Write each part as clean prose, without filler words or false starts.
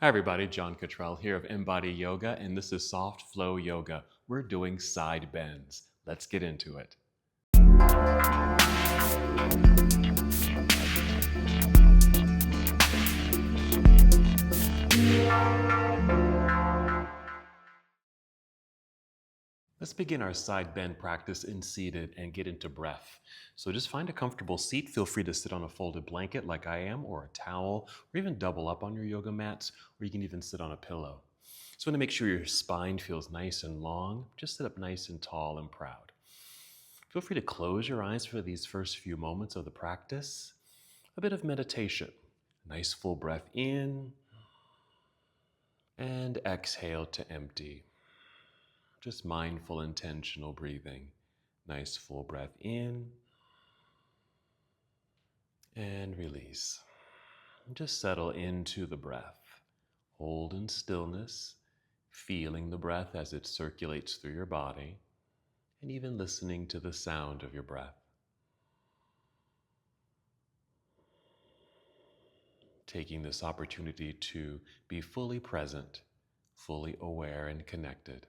Hi everybody, John Cottrell here of MBODY Yoga, and this is Soft Flow Yoga. We're doing side bends. Let's get into it. Let's begin our side bend practice in seated and get into breath. So just find a comfortable seat. Feel free to sit on a folded blanket like I am, or a towel, or even double up on your yoga mats, or you can even sit on a pillow. So want to make sure your spine feels nice and long. Just sit up nice and tall and proud. Feel free to close your eyes for these first few moments of the practice. A bit of meditation. Nice full breath in and exhale to empty. Just mindful, intentional breathing. Nice full breath in and release. Just settle into the breath. Hold in stillness, feeling the breath as it circulates through your body, and even listening to the sound of your breath. Taking this opportunity to be fully present, fully aware and connected.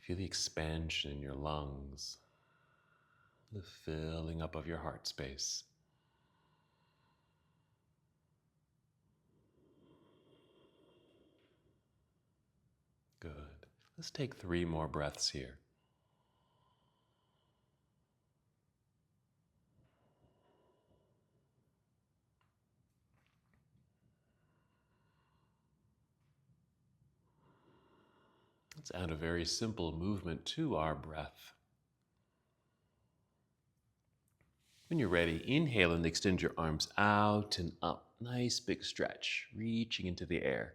Feel the expansion in your lungs, the filling up of your heart space. Good. Let's take 3 more breaths here. Let's add a very simple movement to our breath. When you're ready, inhale and extend your arms out and up. Nice big stretch, reaching into the air.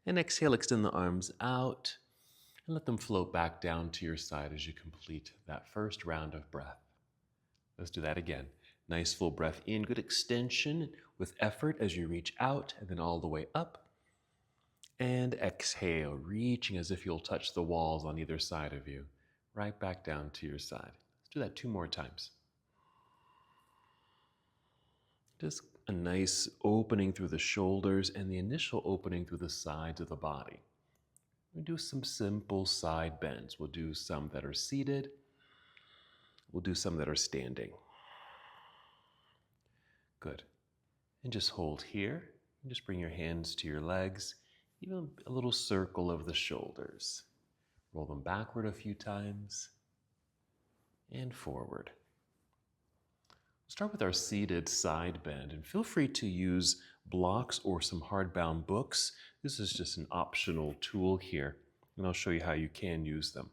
And exhale, extend the arms out and let them float back down to your side as you complete that first round of breath. Let's do that again. Nice full breath in, good extension with effort as you reach out and then all the way up. And exhale, reaching as if you'll touch the walls on either side of you, right back down to your side. Let's do that 2 more times. Just a nice opening through the shoulders and the initial opening through the sides of the body. We'll do some simple side bends. We'll do some that are seated. We'll do some that are standing. Good. And just hold here. And just bring your hands to your legs. Even a little circle of the shoulders. Roll them backward a few times. And forward. Start with our seated side bend, and feel free to use blocks or some hardbound books. This is just an optional tool here, and I'll show you how you can use them.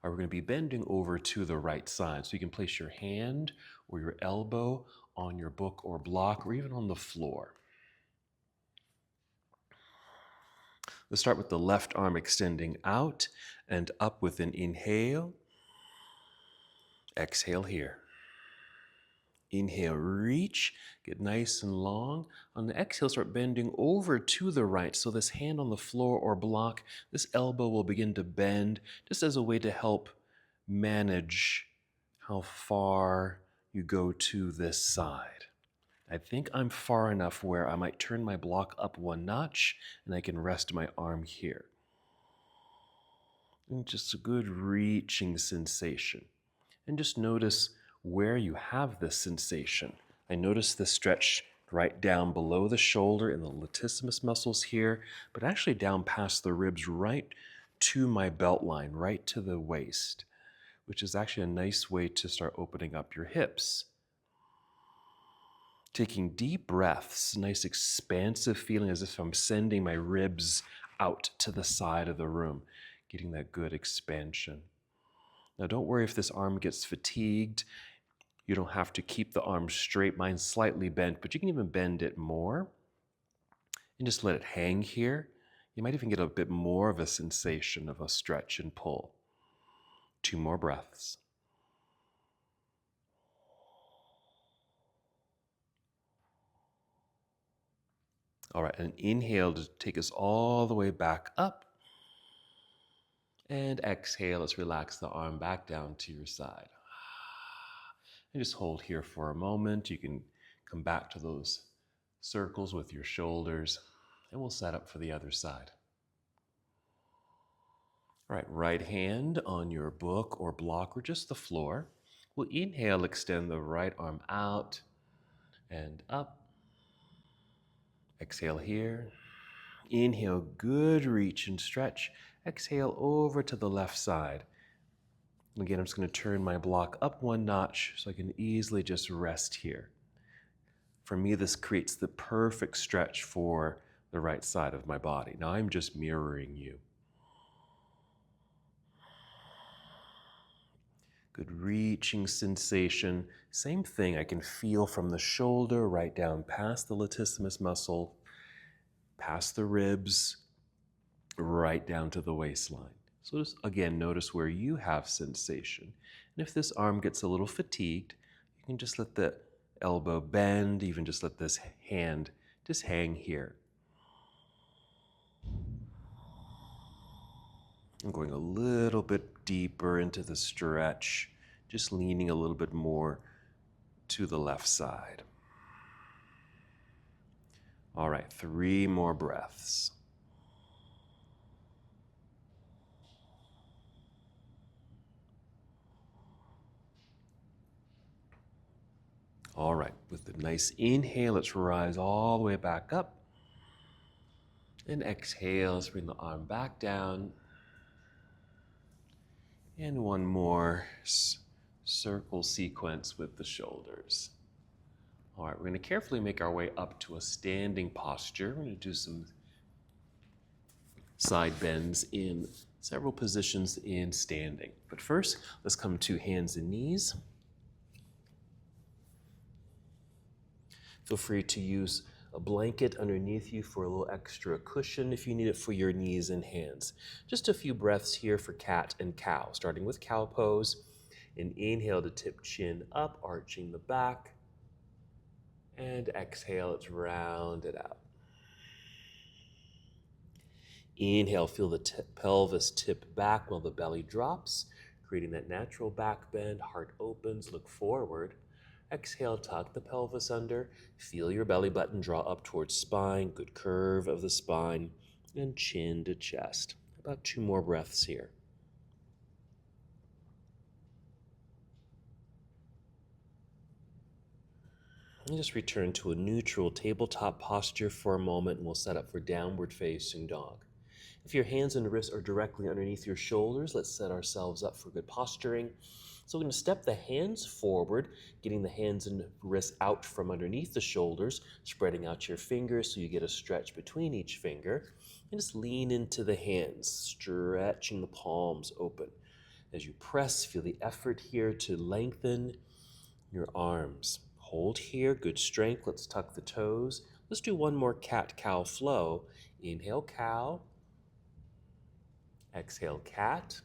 All right, we're going to be bending over to the right side, so you can place your hand or your elbow on your book or block, or even on the floor. Let's start with the left arm extending out and up with an inhale. Exhale here. Inhale, reach, get nice and long. On the exhale, start bending over to the right. So this hand on the floor or block, this elbow will begin to bend just as a way to help manage how far you go to this side. I think I'm far enough where I might turn my block up 1 notch and I can rest my arm here. And just a good reaching sensation. And just notice where you have this sensation. I notice the stretch right down below the shoulder in the latissimus muscles here, but actually down past the ribs right to my belt line, right to the waist, which is actually a nice way to start opening up your hips. Taking deep breaths, nice expansive feeling as if I'm sending my ribs out to the side of the room, getting that good expansion. Now don't worry if this arm gets fatigued. You don't have to keep the arm straight. Mine's slightly bent, but you can even bend it more and just let it hang here. You might even get a bit more of a sensation of a stretch and pull. 2 more breaths. All right, and inhale to take us all the way back up. And exhale, let's relax the arm back down to your side. And just hold here for a moment. You can come back to those circles with your shoulders, and we'll set up for the other side. All right, right hand on your book or block or just the floor. We'll inhale, extend the right arm out and up. Exhale here. Inhale, good reach and stretch. Exhale over to the left side. Again, I'm just going to turn my block up one notch so I can easily just rest here. For me, this creates the perfect stretch for the right side of my body. Now I'm just mirroring you. Good reaching sensation. Same thing I can feel from the shoulder right down past the latissimus muscle, past the ribs, right down to the waistline. So just again, notice where you have sensation. And if this arm gets a little fatigued, you can just let the elbow bend, even just let this hand just hang here. I'm going a little bit deeper into the stretch, just leaning a little bit more to the left side. All right, 3 more breaths. All right, with the nice inhale, let's rise all the way back up. And exhale, let's bring the arm back down. And one more circle sequence with the shoulders. All right, we're going to carefully make our way up to a standing posture. We're going to do some side bends in several positions in standing. But first, let's come to hands and knees. Feel free to use a blanket underneath you for a little extra cushion if you need it for your knees and hands. Just a few breaths here for cat and cow, starting with cow pose. And inhale to tip chin up, arching the back. And exhale, let's round it out. Inhale, feel the pelvis tip back while the belly drops, creating that natural back bend. Heart opens, look forward. Exhale, tuck the pelvis under. Feel your belly button draw up towards spine. Good curve of the spine. And chin to chest. About 2 more breaths here. And just return to a neutral tabletop posture for a moment, and we'll set up for downward facing dog. If your hands and wrists are directly underneath your shoulders, let's set ourselves up for good posturing. So we're going to step the hands forward, getting the hands and wrists out from underneath the shoulders, spreading out your fingers so you get a stretch between each finger. And just lean into the hands, stretching the palms open. As you press, feel the effort here to lengthen your arms. Hold here, good strength. Let's tuck the toes. Let's do one more cat-cow flow. Inhale, cow. Exhale, cat.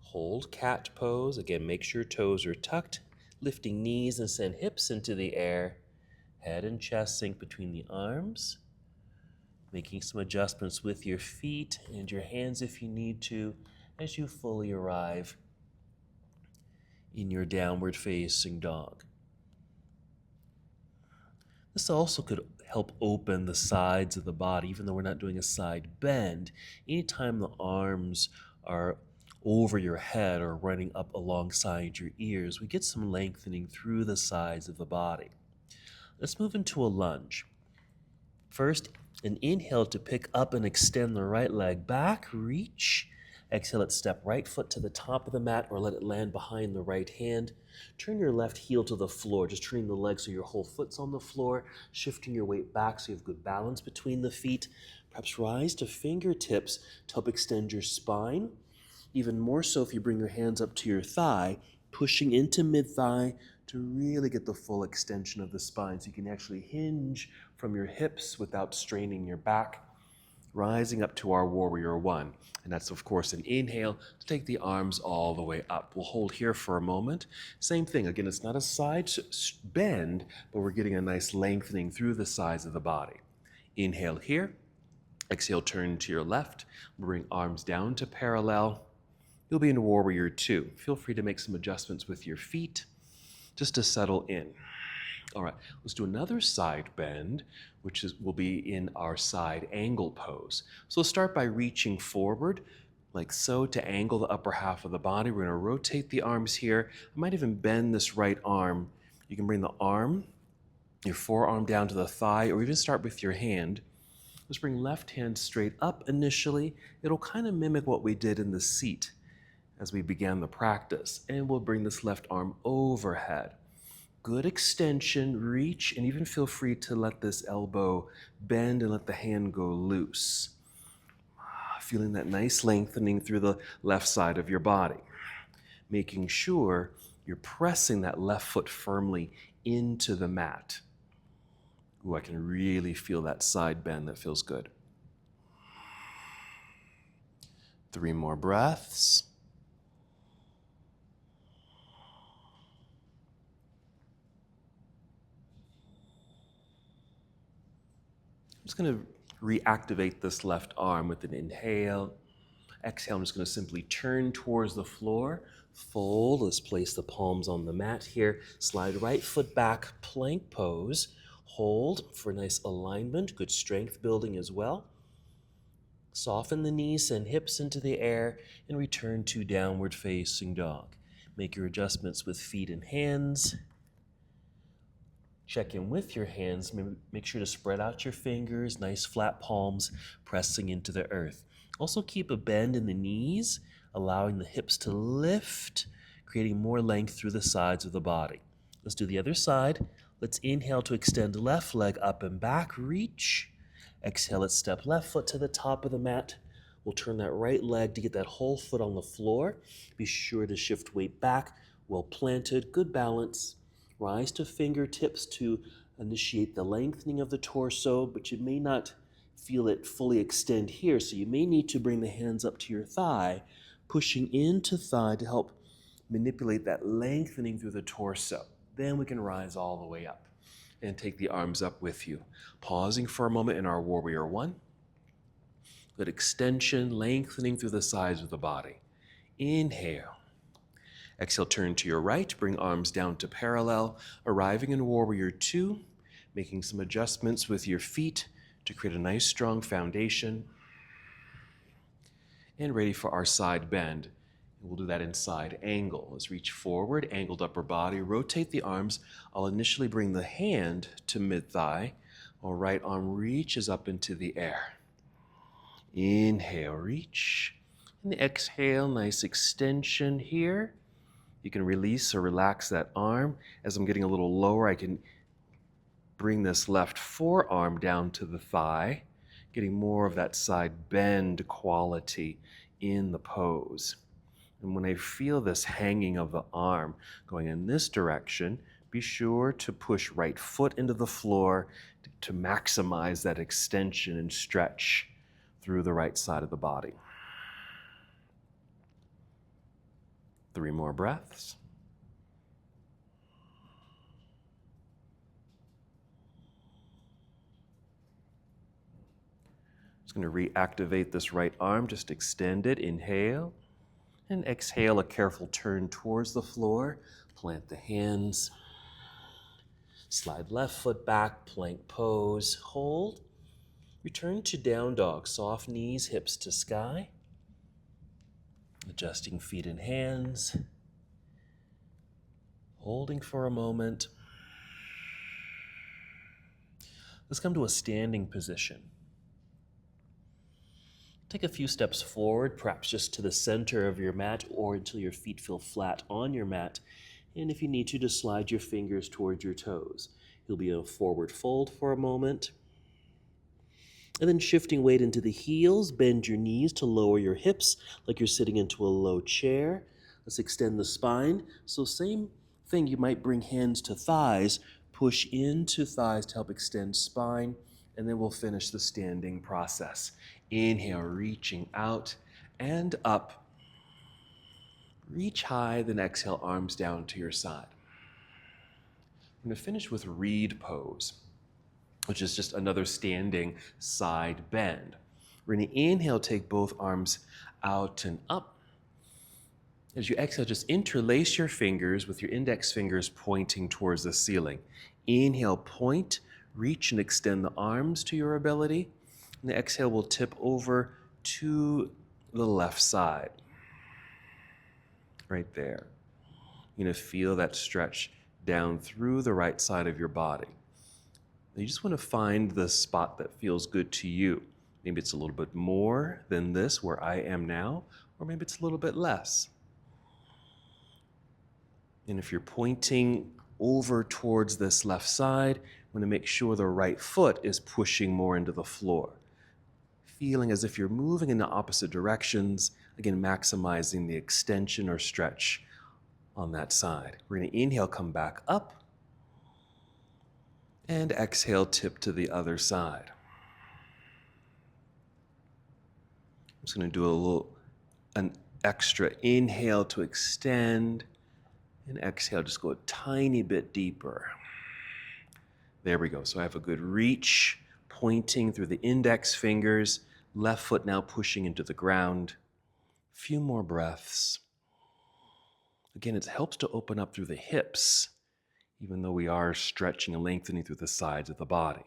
Hold cat pose. Again, make sure toes are tucked, lifting knees and send hips into the air. Head and chest sink between the arms. Making some adjustments with your feet and your hands if you need to, as you fully arrive in your downward facing dog. This also could help open the sides of the body, even though we're not doing a side bend. Anytime the arms are over your head or running up alongside your ears, we get some lengthening through the sides of the body. Let's move into a lunge. First, an inhale to pick up and extend the right leg back, reach. Exhale, let's step right foot to the top of the mat or let it land behind the right hand. Turn your left heel to the floor, just turning the leg so your whole foot's on the floor, shifting your weight back so you have good balance between the feet. Perhaps rise to fingertips to help extend your spine. Even more so if you bring your hands up to your thigh, pushing into mid-thigh to really get the full extension of the spine so you can actually hinge from your hips without straining your back. Rising up to our warrior one. And that's, of course, an inhale to take the arms all the way up. We'll hold here for a moment. Same thing. Again, it's not a side bend, but we're getting a nice lengthening through the sides of the body. Inhale here. Exhale, turn to your left. Bring arms down to parallel. You'll be in warrior two. Feel free to make some adjustments with your feet just to settle in. All right, let's do another side bend, will be in our side angle pose. So let's start by reaching forward, like so, to angle the upper half of the body. We're gonna rotate the arms here. I might even bend this right arm. You can bring the arm, your forearm down to the thigh, or even start with your hand. Let's bring left hand straight up initially. It'll kind of mimic what we did in the seat as we began the practice. And we'll bring this left arm overhead. Good extension, reach, and even feel free to let this elbow bend and let the hand go loose. Feeling that nice lengthening through the left side of your body. Making sure you're pressing that left foot firmly into the mat. Ooh, I can really feel that side bend. That feels good. 3 more breaths. I'm just going to reactivate this left arm with an inhale. Exhale, I'm just going to simply turn towards the floor. Fold. Let's place the palms on the mat here. Slide right foot back, plank pose. Hold for nice alignment, good strength building as well. Soften the knees and hips into the air and return to downward facing dog. Make your adjustments with feet and hands. Check in with your hands. Make sure to spread out your fingers, nice flat palms pressing into the earth. Also keep a bend in the knees, allowing the hips to lift, creating more length through the sides of the body. Let's do the other side. Let's inhale to extend left leg up and back, reach. Exhale, let's step left foot to the top of the mat. We'll turn that right leg to get that whole foot on the floor. Be sure to shift weight back, well planted, good balance. Rise to fingertips to initiate the lengthening of the torso, but you may not feel it fully extend here, so you may need to bring the hands up to your thigh, pushing into thigh to help manipulate that lengthening through the torso. Then we can rise all the way up and take the arms up with you. Pausing for a moment in our Warrior One. Good extension, lengthening through the sides of the body. Inhale. Exhale, turn to your right, bring arms down to parallel, arriving in Warrior Two, making some adjustments with your feet to create a nice strong foundation. And ready for our side bend. We'll do that in side angle. Let's reach forward, angled upper body, rotate the arms. I'll initially bring the hand to mid-thigh, while right arm reaches up into the air. Inhale, reach. And exhale, nice extension here. You can release or relax that arm. As I'm getting a little lower, I can bring this left forearm down to the thigh, getting more of that side bend quality in the pose. And when I feel this hanging of the arm going in this direction, be sure to push right foot into the floor to maximize that extension and stretch through the right side of the body. 3 more breaths. Just going to reactivate this right arm, just extend it, inhale, and exhale, a careful turn towards the floor, plant the hands, slide left foot back, plank pose, hold, return to down dog, soft knees, hips to sky, adjusting feet and hands, holding for a moment. Let's come to a standing position. Take a few steps forward, perhaps just to the center of your mat or until your feet feel flat on your mat. And if you need to, just slide your fingers towards your toes. You'll be in a forward fold for a moment. And then shifting weight into the heels, bend your knees to lower your hips like you're sitting into a low chair. Let's extend the spine. So same thing, you might bring hands to thighs, push into thighs to help extend spine, and then we'll finish the standing process. Inhale, reaching out and up. Reach high, then exhale, arms down to your side. I'm going to finish with reed pose, which is just another standing side bend. We're going to inhale, take both arms out and up. As you exhale, just interlace your fingers with your index fingers pointing towards the ceiling. Inhale, point, reach and extend the arms to your ability. And the exhale will tip over to the left side. Right there. You're going to feel that stretch down through the right side of your body. You just want to find the spot that feels good to you. Maybe it's a little bit more than this where I am now, or maybe it's a little bit less. And if you're pointing over towards this left side, you want to make sure the right foot is pushing more into the floor. Feeling as if you're moving in the opposite directions, again, maximizing the extension or stretch on that side. We're going to inhale, come back up, and exhale, tip to the other side. I'm just going to do an extra inhale to extend, and exhale, just go a tiny bit deeper. There we go. So I have a good reach, pointing through the index fingers, left foot now pushing into the ground. A few more breaths. Again, it helps to open up through the hips, even though we are stretching and lengthening through the sides of the body.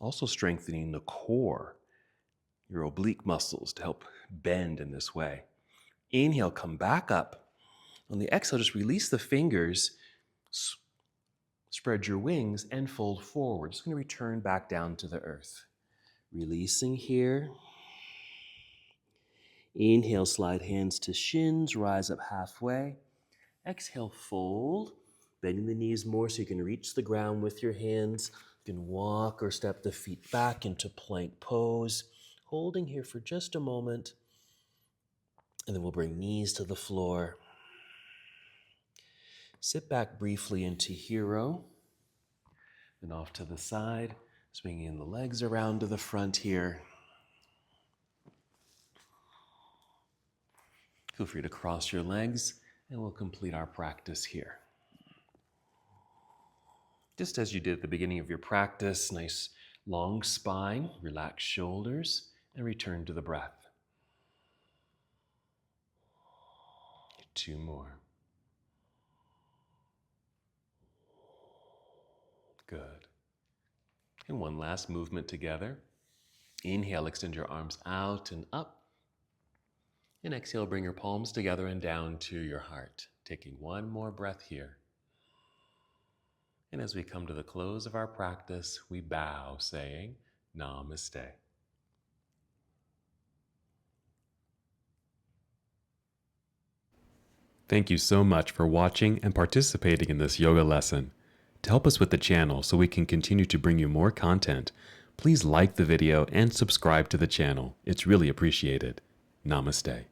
Also strengthening the core, your oblique muscles, to help bend in this way. Inhale, come back up. On the exhale, just release the fingers, spread your wings, and fold forward. Just going to return back down to the earth. Releasing here. Inhale, slide hands to shins, rise up halfway. Exhale, fold, bending the knees more so you can reach the ground with your hands. You can walk or step the feet back into plank pose. Holding here for just a moment. And then we'll bring knees to the floor. Sit back briefly into hero. Then off to the side, swinging the legs around to the front here. Feel free to cross your legs, and we'll complete our practice here. Just as you did at the beginning of your practice, nice long spine, relaxed shoulders, and return to the breath. 2 more. Good. And one last movement together. Inhale, extend your arms out and up. And exhale, bring your palms together and down to your heart. Taking one more breath here. And as we come to the close of our practice, we bow, saying, Namaste. Thank you so much for watching and participating in this yoga lesson. To help us with the channel so we can continue to bring you more content, please like the video and subscribe to the channel. It's really appreciated. Namaste.